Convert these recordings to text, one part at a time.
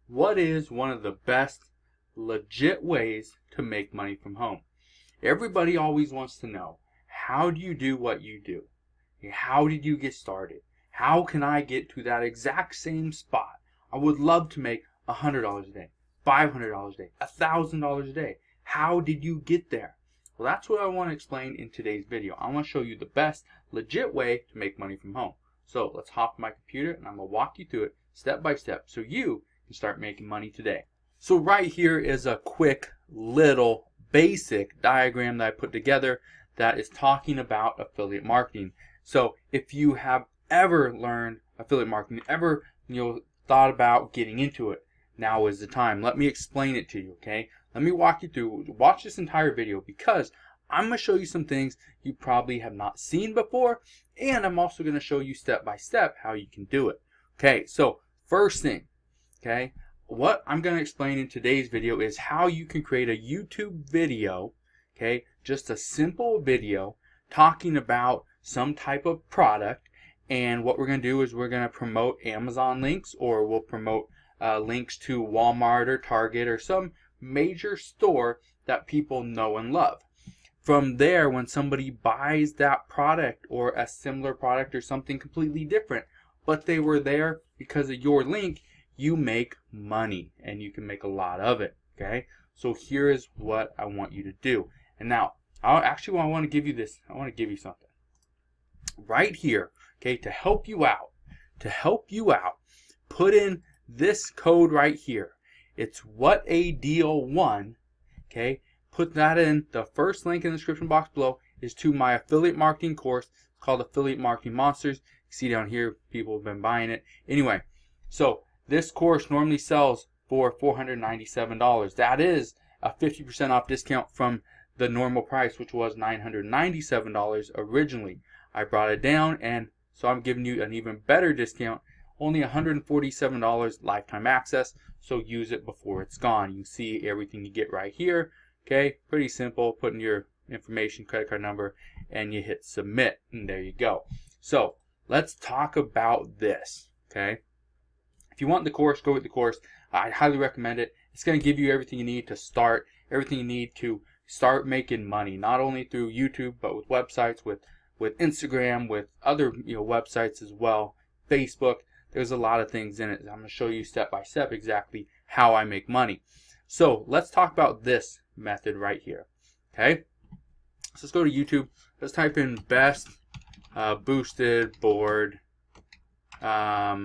What is one of the best legit ways to make money from home? Everybody always wants to know, how do you do what you do? How did you get started? How can I get to that exact same spot? I would love to make $100 a day, $500 a day, $1,000 a day. How did you get there? Well, that's what I want to explain in today's video. I want to show you the best legit way to make money from home. So let's hop on my computer and I'm going to walk you through it step by step so you can start making money today. So right here is a quick little basic diagram that I put together that is talking about affiliate marketing. So if you have ever learned affiliate marketing, ever thought about getting into it, now is the time. Let me explain it to you, okay? Let me walk you through. Watch this entire video because I'm going to show you some things you probably have not seen before, and I'm also going to show you step by step how you can do it. Okay, so first thing, okay, what I'm going to explain in today's video is how you can create a YouTube video, okay, just a simple video talking about some type of product, and what we're going to do is we're going to promote Amazon links, or we'll promote links to Walmart or Target or some major store that people know and love. From there, when somebody buys that product or a similar product or something completely different, but they were there because of your link, you make money, and you can make a lot of it, okay? So here is what I want you to do. And now, I want to give you this. I want to give you something right here, okay, to help you out. Put in this code right here. It's what a deal one, okay? Put that in. The first link in the description box below is to my affiliate marketing course. It's called Affiliate Marketing Monsters. You see down here, people have been buying it. Anyway, so this course normally sells for $497. That is a 50% off discount from the normal price, which was $997 originally. I brought it down, and so I'm giving you an even better discount, only $147 lifetime access, so use it before it's gone. You can see everything you get right here. Okay, pretty simple. Put in your information, credit card number, and you hit submit, and there you go. So let's talk about this, okay? If you want the course, go with the course. I highly recommend it. It's going to give you everything you need to start, everything you need to start making money, not only through YouTube, but with websites, with Instagram, with other websites as well, Facebook. There's a lot of things in it. I'm going to show you step by step exactly how I make money. So let's talk about this method right here. Okay, so let's go to YouTube. Let's type in best boosted board bag.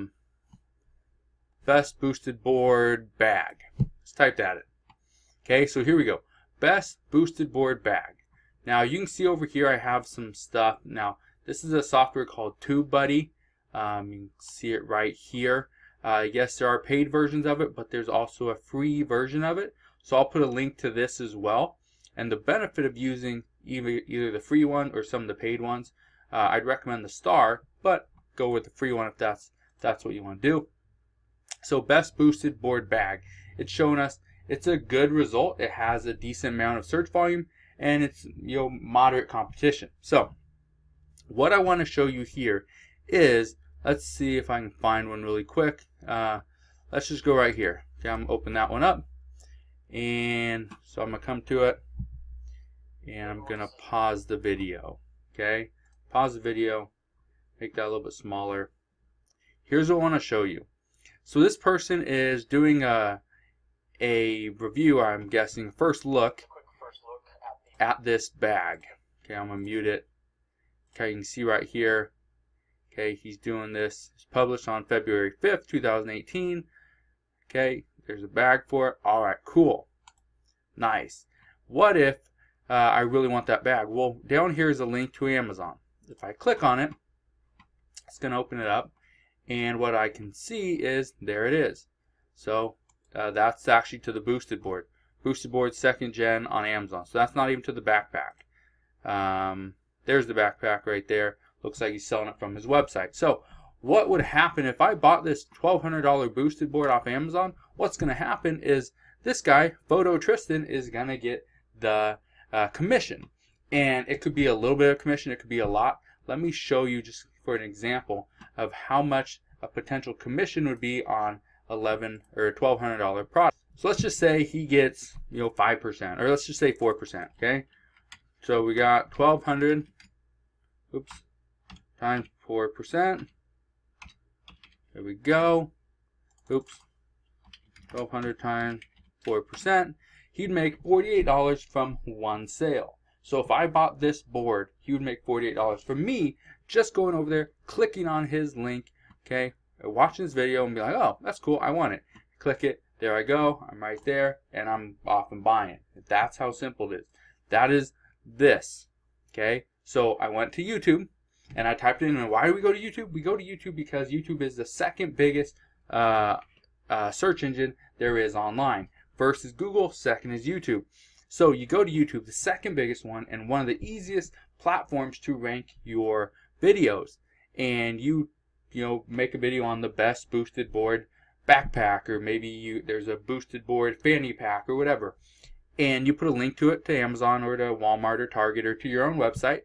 Let's type that in. Okay, so here we go. Best boosted board bag. Now you can see over here I have some stuff. Now this is a software called TubeBuddy. You can see it right here. Yes, there are paid versions of it, but there's also a free version of it. So I'll put a link to this as well. And the benefit of using either the free one or some of the paid ones, I'd recommend the Star, but go with the free one if that's what you want to do. So best boosted board bag. It's showing us it's a good result. It has a decent amount of search volume, and it's moderate competition. So what I want to show you here is, let's see if I can find one really quick. Let's just go right here. Okay, I'm gonna open that one up, and so I'm gonna come to it, and I'm gonna pause the video. Okay, pause the video, make that a little bit smaller. Here's what I want to show you. So this person is doing a review, I'm guessing, first look at this bag. Okay, I'm gonna mute it. Okay, you can see right here. Okay, he's doing this. It's published on February 5th, 2018. Okay, there's a bag for it. All right, cool. Nice. What if I really want that bag? Well, down here is a link to Amazon. If I click on it, it's going to open it up. And what I can see is, there it is. So that's actually to the boosted board. Boosted board 2nd gen on Amazon. So that's not even to the backpack. There's the backpack right there. Looks like he's selling it from his website. So what would happen if I bought this $1,200 boosted board off Amazon? What's going to happen is this guy, Photo Tristan, is going to get the commission. And it could be a little bit of commission. It could be a lot. Let me show you just for an example of how much a potential commission would be on $1,100 or $1,200 product. So let's just say he gets 5%, or let's just say 4%. Okay, so we got 1,200. Oops, times 4%. There we go. Oops, 1,200 times 4%. He'd make $48 from one sale. So if I bought this board, he would make $48 from me just going over there, clicking on his link, okay, watching this video and be like, oh, that's cool, I want it. Click it, there I go, I'm right there, and I'm off and buying. That's how simple it is. That is this, okay? So I went to YouTube and I typed in, and why do we go to YouTube? We go to YouTube because YouTube is the second biggest search engine there is online. First is Google, second is YouTube. So you go to YouTube, the second biggest one, and one of the easiest platforms to rank your videos. And you make a video on the best boosted board backpack, or maybe there's a boosted board fanny pack or whatever. And you put a link to it to Amazon or to Walmart or Target or to your own website.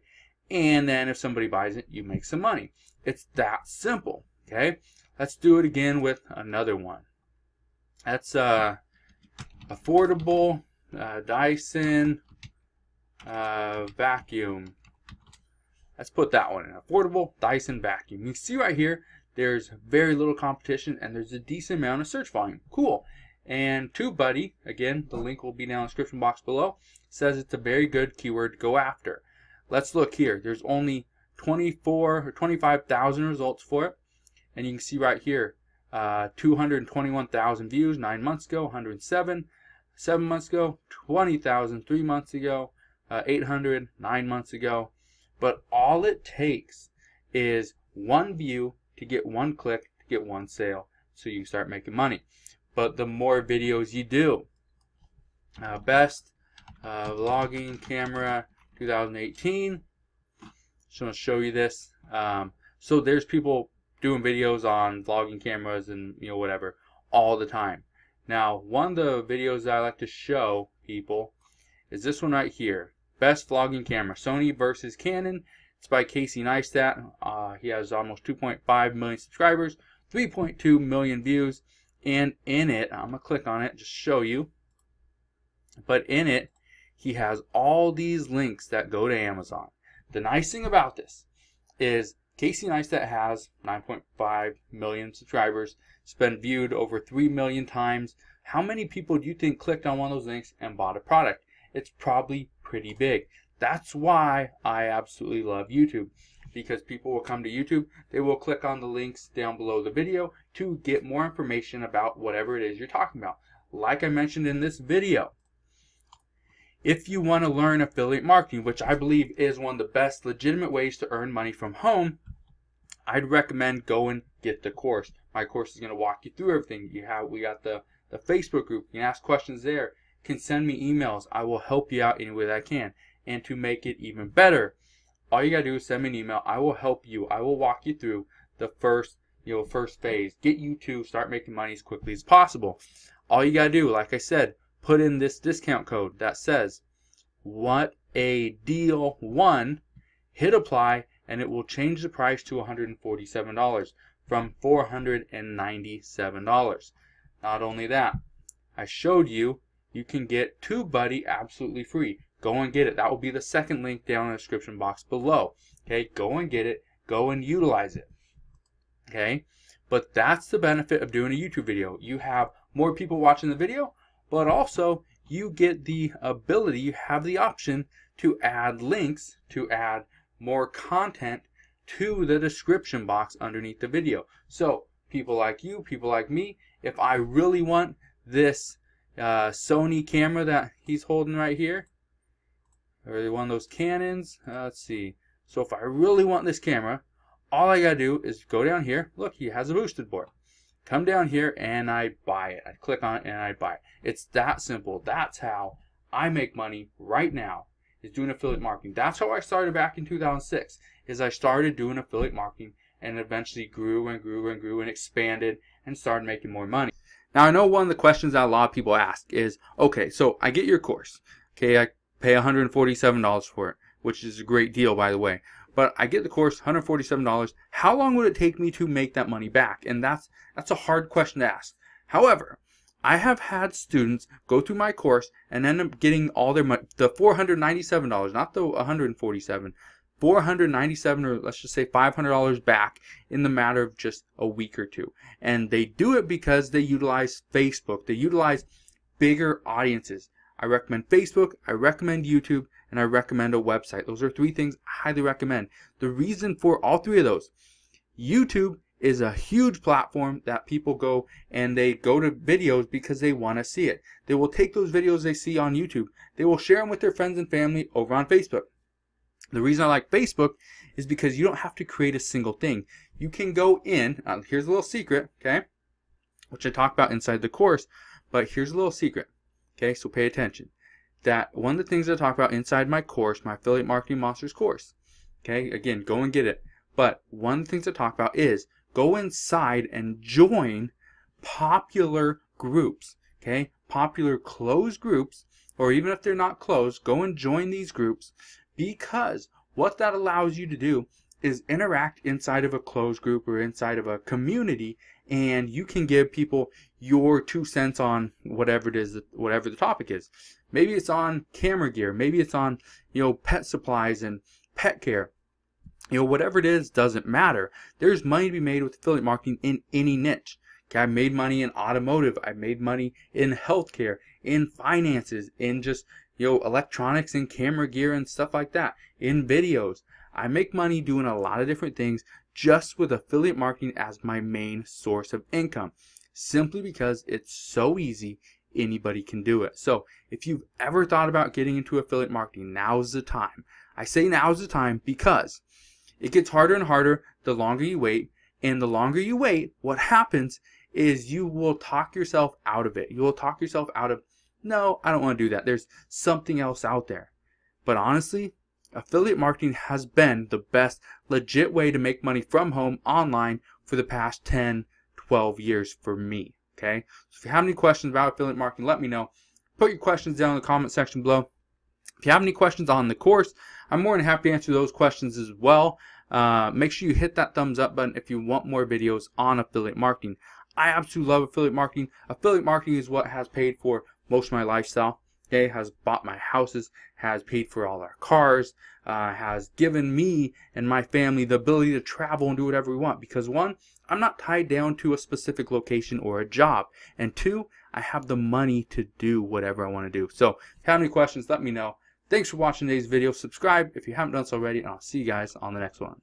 And then if somebody buys it, you make some money. It's that simple, okay? Let's do it again with another one. That's affordable Dyson vacuum. Let's put that one in. Affordable Dyson vacuum. You can see right here, there's very little competition and there's a decent amount of search volume. Cool. And TubeBuddy, again, the link will be down in the description box below, says it's a very good keyword to go after. Let's look here. There's only 24 or 25,000 results for it. And you can see right here, 221,000 views 9 months ago, 107 7 months ago, 20,000 3 months ago, 800 9 months ago. But all it takes is one view to get one click to get one sale, so you can start making money. But the more videos you do, best vlogging camera 2018. Just want to show you this. So there's people doing videos on vlogging cameras and whatever all the time. Now, one of the videos that I like to show people is this one right here. Best vlogging camera, Sony versus Canon. It's by Casey Neistat. He has almost 2.5 million subscribers, 3.2 million views. And in it, I'm going to click on it, just show you. But in it, he has all these links that go to Amazon. The nice thing about this is Casey Neistat has 9.5 million subscribers. It's been viewed over 3 million times. How many people do you think clicked on one of those links and bought a product? It's probably pretty big. That's why I absolutely love YouTube, because people will come to YouTube, they will click on the links down below the video to get more information about whatever it is you're talking about. Like I mentioned in this video, if you want to learn affiliate marketing, which I believe is one of the best legitimate ways to earn money from home, I'd recommend go and get the course. My course is going to walk you through everything. We got the Facebook group. You can ask questions there. You can send me emails. I will help you out any way that I can. And to make it even better, all you got to do is send me an email. I will help you. I will walk you through the first phase. Get you to start making money as quickly as possible. All you got to do, like I said, put in this discount code that says, "What a deal 1," hit apply, and it will change the price to $147 from $497. Not only that, I showed you can get TubeBuddy absolutely free. Go and get it. That will be the second link down in the description box below. Okay, go and get it. Go and utilize it. Okay, but that's the benefit of doing a YouTube video. You have more people watching the video, but also you get the ability, you have the option to add links, to add more content to the description box underneath the video. So people like you, people like me, if I really want this Sony camera that he's holding right here, or one of those Canons, let's see. So if I really want this camera, all I gotta do is go down here. Look, he has a boosted board. Come down here and I buy it. I click on it and I buy it. It's that simple. That's how I make money right now, is doing affiliate marketing. That's how I started back in 2006, is I started doing affiliate marketing and eventually grew and grew and grew and expanded and started making more money. Now, I know one of the questions that a lot of people ask is, okay, so I get your course. Okay, I pay $147 for it, which is a great deal, by the way. But I get the course, $147. How long would it take me to make that money back? And that's a hard question to ask. However, I have had students go through my course and end up getting all their money, the $497, not the $147, $497, or let's just say $500 back in the matter of just a week or two. And they do it because they utilize Facebook. They utilize bigger audiences. I recommend Facebook, I recommend YouTube, and I recommend a website. Those are 3 things I highly recommend. The reason for all 3 of those: YouTube is a huge platform that people go and they go to videos because they want to see it. They will take those videos they see on YouTube, they will share them with their friends and family over on Facebook. The reason I like Facebook is because you don't have to create a single thing. You can go in, here's a little secret, okay, which I talk about inside the course, but here's a little secret, okay, so pay attention. That one of the things I talk about inside my course, my Affiliate Marketing Monsters course, okay, again, go and get it. But one of the things I talk about is go inside and join popular groups, okay? Popular closed groups, or even if they're not closed, go and join these groups, because what that allows you to do is interact inside of a closed group or inside of a community, and you can give people your 2 cents on whatever it is, whatever the topic is. Maybe it's on camera gear, maybe it's on, pet supplies and pet care. Whatever it is, doesn't matter. There's money to be made with affiliate marketing in any niche. Okay, I made money in automotive. I made money in healthcare, in finances, in just, electronics and camera gear and stuff like that, in videos. I make money doing a lot of different things just with affiliate marketing as my main source of income, simply because it's so easy. Anybody can do it. So if you've ever thought about getting into affiliate marketing, now's the time. I say now's the time because it gets harder and harder the longer you wait, and the longer you wait, what happens is you will talk yourself out of it. You will talk yourself out of, no, I don't want to do that. There's something else out there. But honestly, affiliate marketing has been the best legit way to make money from home online for the past 10, 12 years for me. Okay? So if you have any questions about affiliate marketing, let me know. Put your questions down in the comment section below. If you have any questions on the course, I'm more than happy to answer those questions as well. Make sure you hit that thumbs up button if you want more videos on affiliate marketing. I absolutely love affiliate marketing. Affiliate marketing is what has paid for most of my lifestyle. Okay, has bought my houses, has paid for all our cars, has given me and my family the ability to travel and do whatever we want. Because 1, I'm not tied down to a specific location or a job. And 2, I have the money to do whatever I want to do. So if you have any questions, let me know. Thanks for watching today's video. Subscribe if you haven't done so already, and I'll see you guys on the next one.